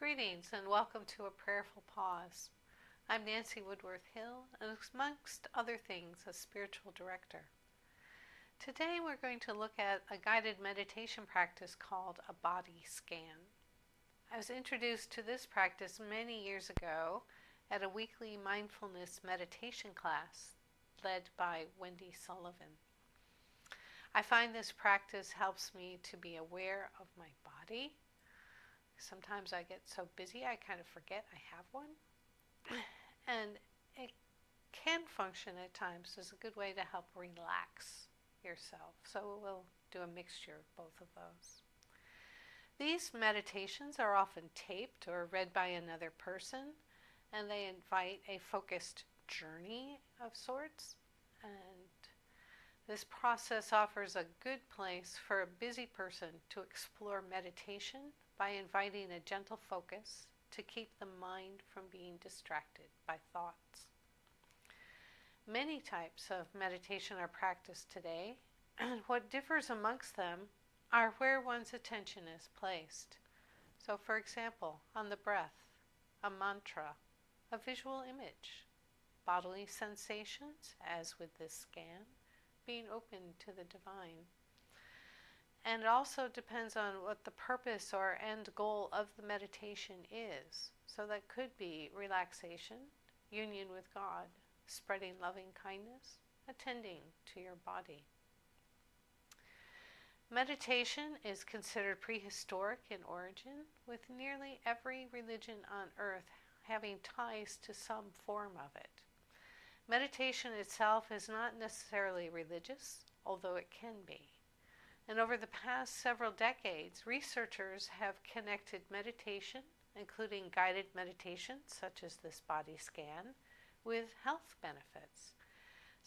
Greetings and welcome to a Prayerful Pause. I'm Nancy Woodworth-Hill and amongst other things a spiritual director. Today we're going to look at a guided meditation practice called a body scan. I was introduced to this practice many years ago at a weekly mindfulness meditation class led by Wendy Sullivan. I find this practice helps me to be aware of my body. Sometimes I get so busy I kind of forget I have one. And it can function at times as a good way to help relax yourself. So we'll do a mixture of both of those. These meditations are often taped or read by another person, and they invite a focused journey of sorts. And this process offers a good place for a busy person to explore meditation by inviting a gentle focus to keep the mind from being distracted by thoughts. Many types of meditation are practiced today, and what differs amongst them are where one's attention is placed. So, for example, on the breath, a mantra, a visual image, bodily sensations, as with this scan, being open to the divine. And it also depends on what the purpose or end goal of the meditation is. So that could be relaxation, union with God, spreading loving kindness, attending to your body. Meditation is considered prehistoric in origin, with nearly every religion on earth having ties to some form of it. Meditation itself is not necessarily religious, although it can be. And over the past several decades, researchers have connected meditation, including guided meditation, such as this body scan, with health benefits.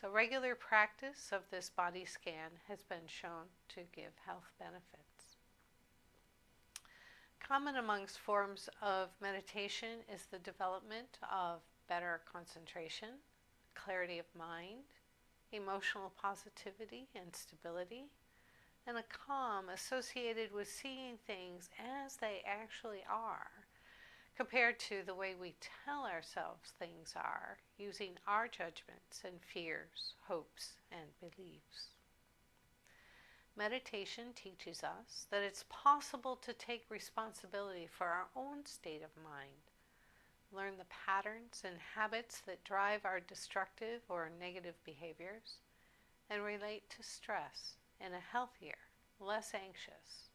So regular practice of this body scan has been shown to give health benefits. Common amongst forms of meditation is the development of better concentration, clarity of mind, emotional positivity and stability, and a calm associated with seeing things as they actually are, compared to the way we tell ourselves things are, using our judgments and fears, hopes, and beliefs. Meditation teaches us that it's possible to take responsibility for our own state of mind, learn the patterns and habits that drive our destructive or negative behaviors, and relate to stress in a healthier, less anxious,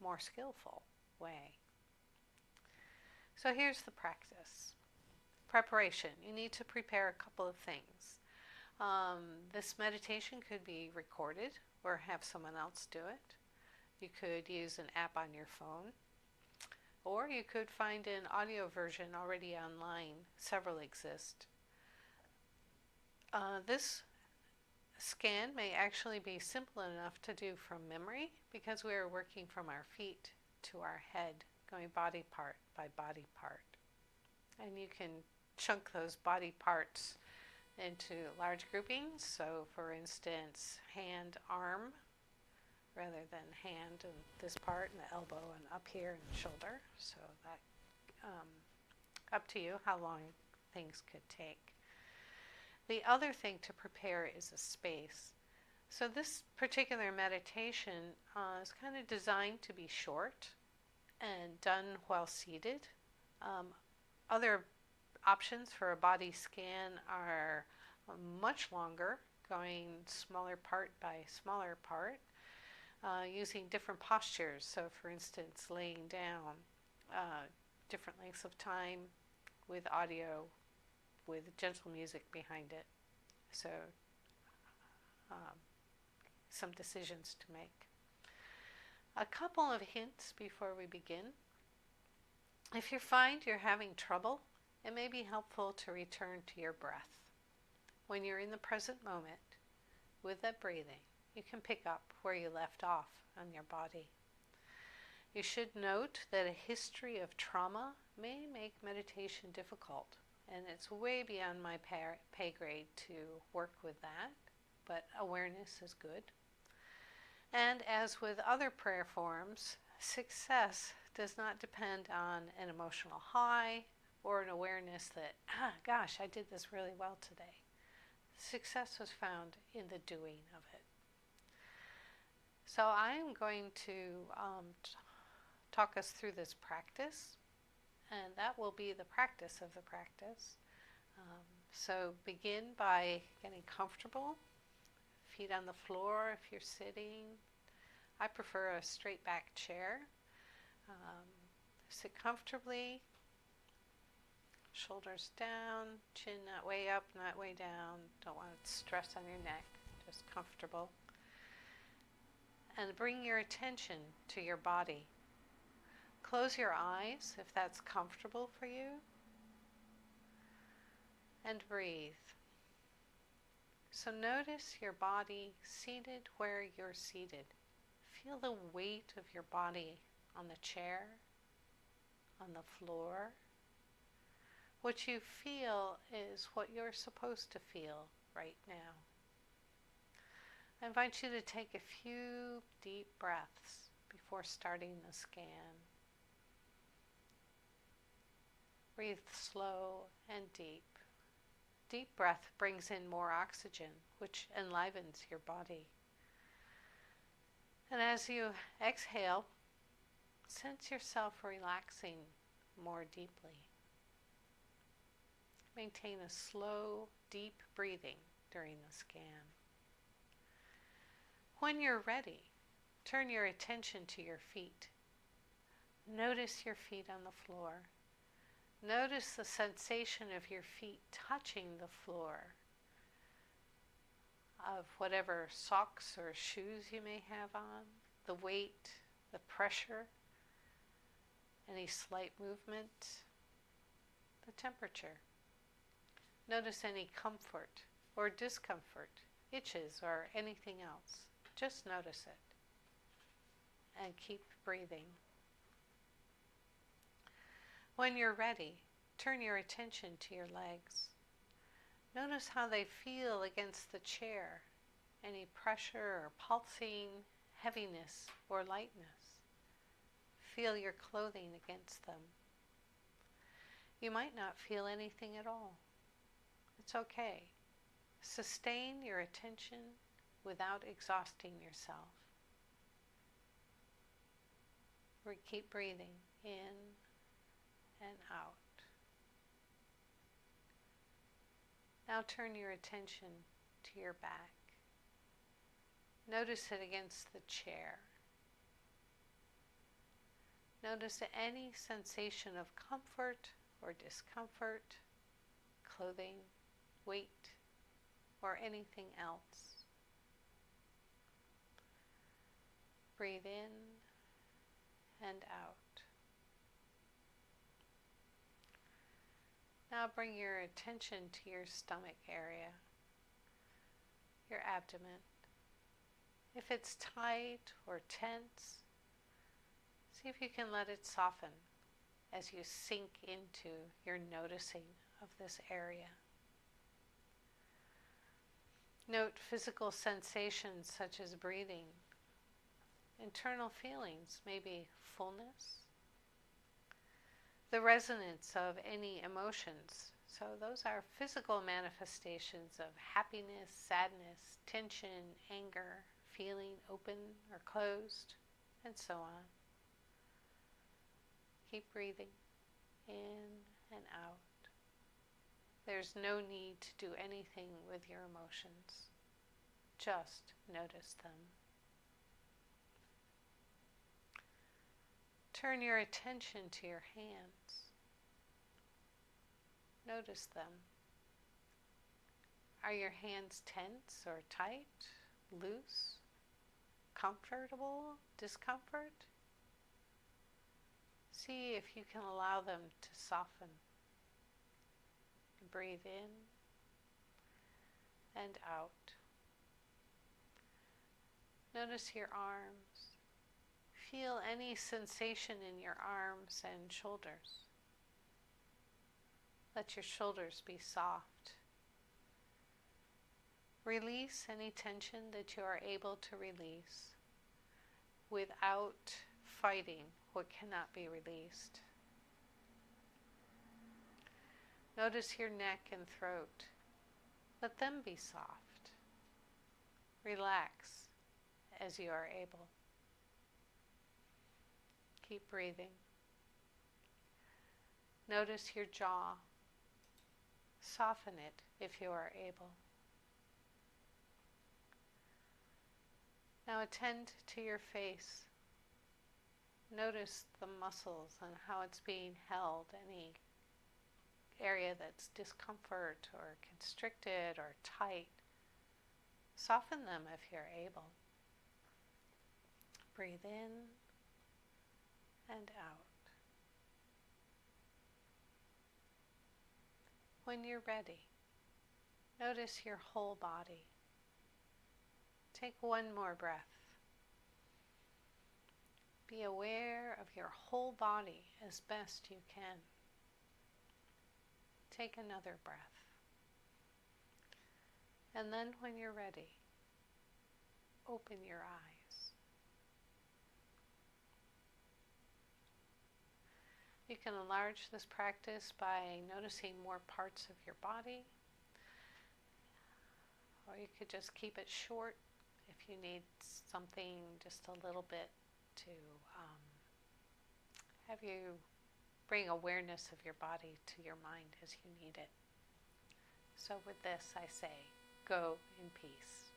more skillful way. So here's the practice. Preparation. You need to prepare a couple of things. This meditation could be recorded or have someone else do it. You could use an app on your phone, or you could find an audio version already online. Several exist. This scan may actually be simple enough to do from memory because we are working from our feet to our head, going body part by body part. And you can chunk those body parts into large groupings. So for instance, hand, arm, rather than hand and this part and the elbow and up here and the shoulder. So that up to you how long things could take. The other thing to prepare is a space. So this particular meditation is kind of designed to be short and done while seated. Other options for a body scan are much longer, going smaller part by smaller part, using different postures. So for instance, laying down, different lengths of time with audio, with gentle music behind it. So some decisions to make. A couple of hints before we begin. If you find you're having trouble, it may be helpful to return to your breath. When you're in the present moment, with that breathing, you can pick up where you left off on your body. You should note that a history of trauma may make meditation difficult. And it's way beyond my pay grade to work with that, but awareness is good. And as with other prayer forms, success does not depend on an emotional high or an awareness that, gosh, I did this really well today. Success was found in the doing of it. So I'm going to talk us through this practice, and that will be the practice of the practice. So begin by getting comfortable, feet on the floor if you're sitting. I prefer a straight back chair. Sit comfortably, shoulders down, chin not way up, not way down. Don't want stress on your neck, just comfortable. And bring your attention to your body. Close your eyes if that's comfortable for you. And breathe. So notice your body seated where you're seated. Feel the weight of your body on the chair, on the floor. What you feel is what you're supposed to feel right now. I invite you to take a few deep breaths before starting the scan. Breathe slow and deep. Deep breath brings in more oxygen, which enlivens your body. And as you exhale, sense yourself relaxing more deeply. Maintain a slow, deep breathing during the scan. When you're ready, turn your attention to your feet. Notice your feet on the floor. Notice the sensation of your feet touching the floor, of whatever socks or shoes you may have on, the weight, the pressure, any slight movement, the temperature. Notice any comfort or discomfort, itches or anything else. Just notice it and keep breathing. When you're ready, turn your attention to your legs. Notice how they feel against the chair, any pressure or pulsing, heaviness or lightness. Feel your clothing against them. You might not feel anything at all. It's okay. Sustain your attention without exhausting yourself. Keep breathing in and out. Now turn your attention to your back. Notice it against the chair. Notice any sensation of comfort or discomfort, clothing, weight, or anything else. Breathe in and out. Now bring your attention to your stomach area, your abdomen. If it's tight or tense, see if you can let it soften as you sink into your noticing of this area. Note physical sensations such as breathing, internal feelings, maybe fullness, the resonance of any emotions. So those are physical manifestations of happiness, sadness, tension, anger, feeling open or closed, and so on. Keep breathing in and out. There's no need to do anything with your emotions. Just notice them. Turn your attention to your hands. Notice them. Are your hands tense or tight, loose, comfortable, discomfort? See if you can allow them to soften. Breathe in and out. Notice your arms. Feel any sensation in your arms and shoulders. Let your shoulders be soft. Release any tension that you are able to release without fighting what cannot be released. Notice your neck and throat. Let them be soft. Relax as you are able. Keep breathing. Notice your jaw. Soften it if you are able. Now attend to your face. Notice the muscles and how it's being held, any area that's discomfort or constricted or tight. Soften them if you're able. Breathe in and out. When you're ready, notice your whole body. Take one more breath. Be aware of your whole body as best you can. Take another breath. And then when you're ready, open your eyes. You can enlarge this practice by noticing more parts of your body, or you could just keep it short if you need something just a little bit to have you bring awareness of your body to your mind as you need it. So with this, I say, go in peace.